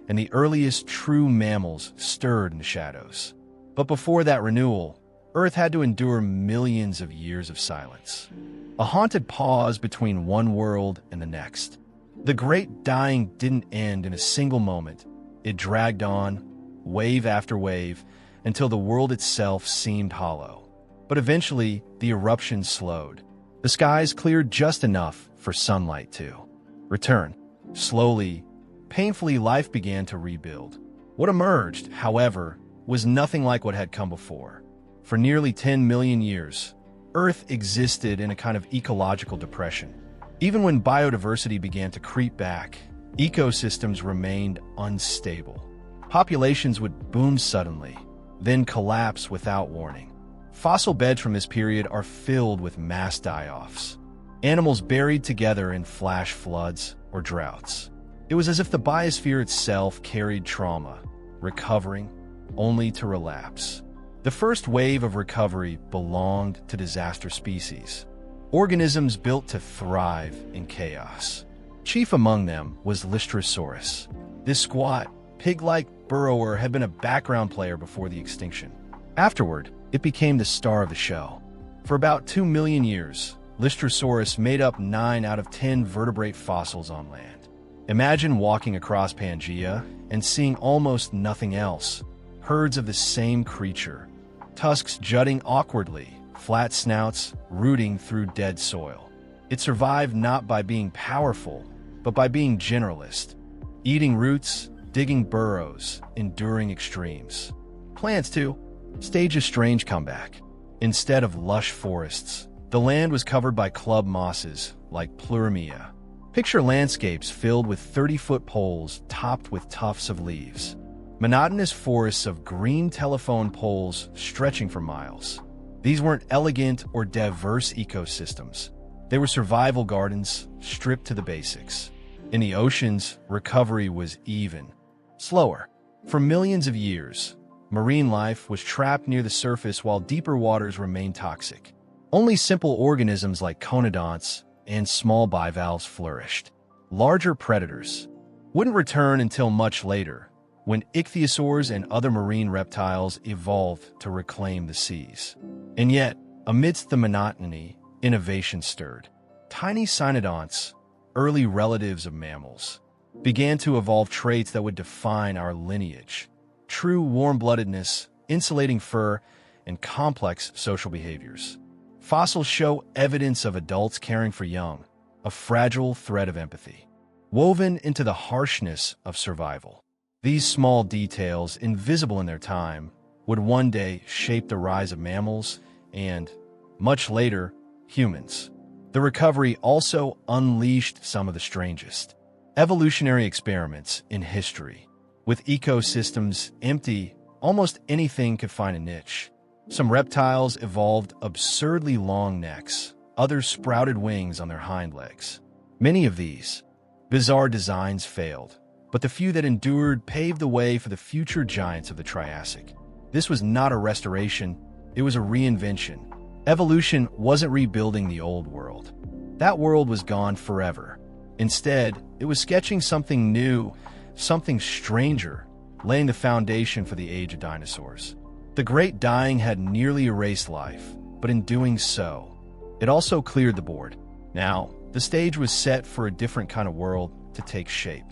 and the earliest true mammals stirred in the shadows. But before that renewal, Earth had to endure millions of years of silence. A haunted pause between one world and the next. The great dying didn't end in a single moment. It dragged on, wave after wave, until the world itself seemed hollow. But eventually, the eruptions slowed. The skies cleared just enough for sunlight to return. Slowly, painfully, life began to rebuild. What emerged, however, was nothing like what had come before. For nearly 10 million years, Earth existed in a kind of ecological depression. Even when biodiversity began to creep back, ecosystems remained unstable. Populations would boom suddenly, then collapse without warning. Fossil beds from this period are filled with mass die-offs. Animals buried together in flash floods or droughts. It was as if the biosphere itself carried trauma, recovering only to relapse. The first wave of recovery belonged to disaster species, organisms built to thrive in chaos. Chief among them was Lystrosaurus. This squat, pig-like burrower had been a background player before the extinction. Afterward, it became the star of the show. For about 2 million years, Lystrosaurus made up 9 out of 10 vertebrate fossils on land. Imagine walking across Pangaea and seeing almost nothing else. Herds of the same creature, tusks jutting awkwardly, flat snouts rooting through dead soil. It survived not by being powerful, but by being generalist, eating roots, digging burrows, enduring extremes. Plants, too, staged a strange comeback. Instead of lush forests, the land was covered by club mosses like Pluramia. Picture landscapes filled with 30-foot poles topped with tufts of leaves. Monotonous forests of green telephone poles stretching for miles. These weren't elegant or diverse ecosystems. They were survival gardens, stripped to the basics. In the oceans, recovery was even slower. For millions of years, marine life was trapped near the surface while deeper waters remained toxic. Only simple organisms like conodonts and small bivalves flourished. Larger predators wouldn't return until much later, when ichthyosaurs and other marine reptiles evolved to reclaim the seas. And yet, amidst the monotony, innovation stirred. Tiny cynodonts, early relatives of mammals, began to evolve traits that would define our lineage. True warm-bloodedness, insulating fur, and complex social behaviors. Fossils show evidence of adults caring for young, a fragile thread of empathy, woven into the harshness of survival. These small details, invisible in their time, would one day shape the rise of mammals and, much later, humans. The recovery also unleashed some of the strangest evolutionary experiments in history. With ecosystems empty, almost anything could find a niche. Some reptiles evolved absurdly long necks, others sprouted wings on their hind legs. Many of these bizarre designs failed, but the few that endured paved the way for the future giants of the Triassic. This was not a restoration, it was a reinvention. Evolution wasn't rebuilding the old world. That world was gone forever. Instead, it was sketching something new, something stranger, laying the foundation for the age of dinosaurs. The Great Dying had nearly erased life, but in doing so, it also cleared the board. Now, the stage was set for a different kind of world to take shape.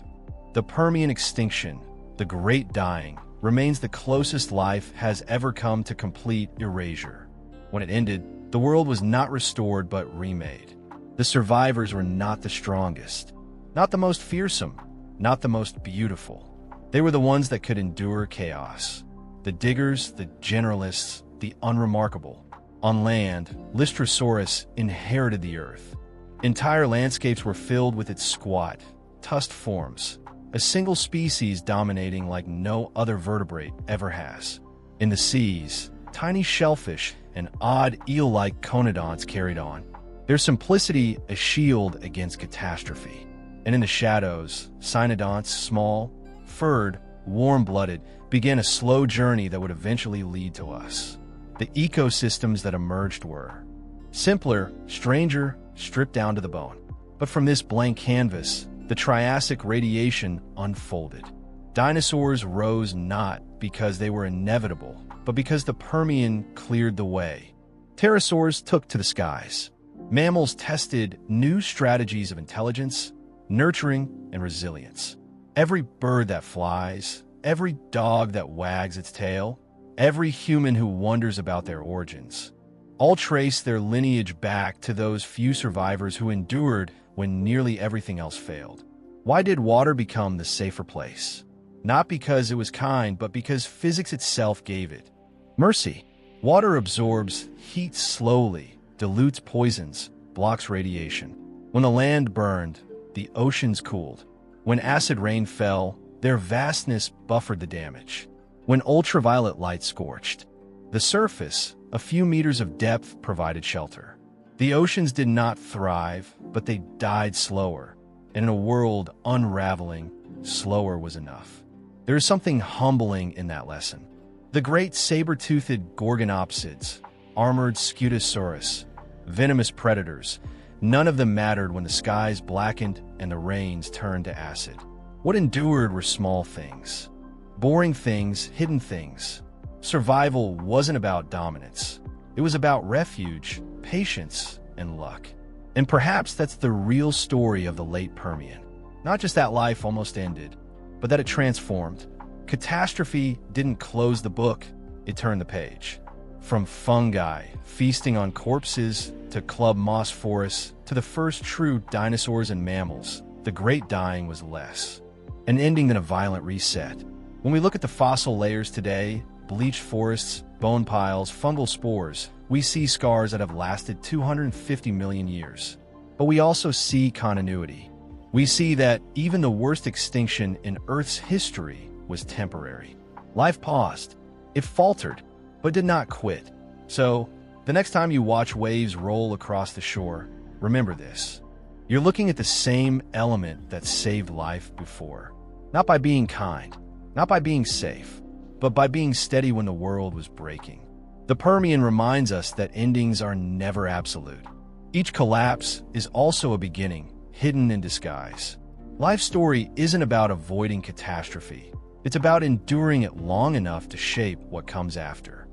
The Permian extinction, the Great Dying, remains the closest life has ever come to complete erasure. When it ended, the world was not restored but remade. The survivors were not the strongest, not the most fearsome, not the most beautiful. They were the ones that could endure chaos. The diggers, the generalists, the unremarkable. On land, Lystrosaurus inherited the earth. Entire landscapes were filled with its squat, tusked forms, a single species dominating like no other vertebrate ever has. In the seas, tiny shellfish and odd eel-like conodonts carried on, their simplicity a shield against catastrophe. And in the shadows, cynodonts, small, furred, warm-blooded, began a slow journey that would eventually lead to us. The ecosystems that emerged were simpler, stranger, stripped down to the bone. But from this blank canvas, the Triassic radiation unfolded. Dinosaurs rose not because they were inevitable, but because the Permian cleared the way. Pterosaurs took to the skies. Mammals tested new strategies of intelligence, nurturing, and resilience. Every bird that flies, every dog that wags its tail, every human who wonders about their origins, all trace their lineage back to those few survivors who endured when nearly everything else failed. Why did water become the safer place? Not because it was kind, but because physics itself gave it mercy. Water absorbs heat slowly, dilutes poisons, blocks radiation. When the land burned, the oceans cooled. When acid rain fell, their vastness buffered the damage. When ultraviolet light scorched, the surface, a few meters of depth, provided shelter. The oceans did not thrive, but they died slower. And in a world unraveling, slower was enough. There is something humbling in that lesson. The great saber-toothed gorgonopsids, armored Scutosaurus, venomous predators, none of them mattered when the skies blackened and the rains turned to acid. What endured were small things, boring things, hidden things. Survival wasn't about dominance. It was about refuge, patience, and luck. And perhaps that's the real story of the late Permian. Not just that life almost ended, but that it transformed. Catastrophe didn't close the book, it turned the page. From fungi feasting on corpses to club moss forests to the first true dinosaurs and mammals, the Great Dying was less an ending than a violent reset. When we look at the fossil layers today, bleached forests, bone piles, fungal spores, we see scars that have lasted 250 million years. But we also see continuity. We see that even the worst extinction in Earth's history was temporary. Life paused. It faltered, but did not quit. So, the next time you watch waves roll across the shore, remember this. You're looking at the same element that saved life before. Not by being kind, not by being safe, but by being steady when the world was breaking. The Permian reminds us that endings are never absolute. Each collapse is also a beginning, hidden in disguise. Life's story isn't about avoiding catastrophe. It's about enduring it long enough to shape what comes after.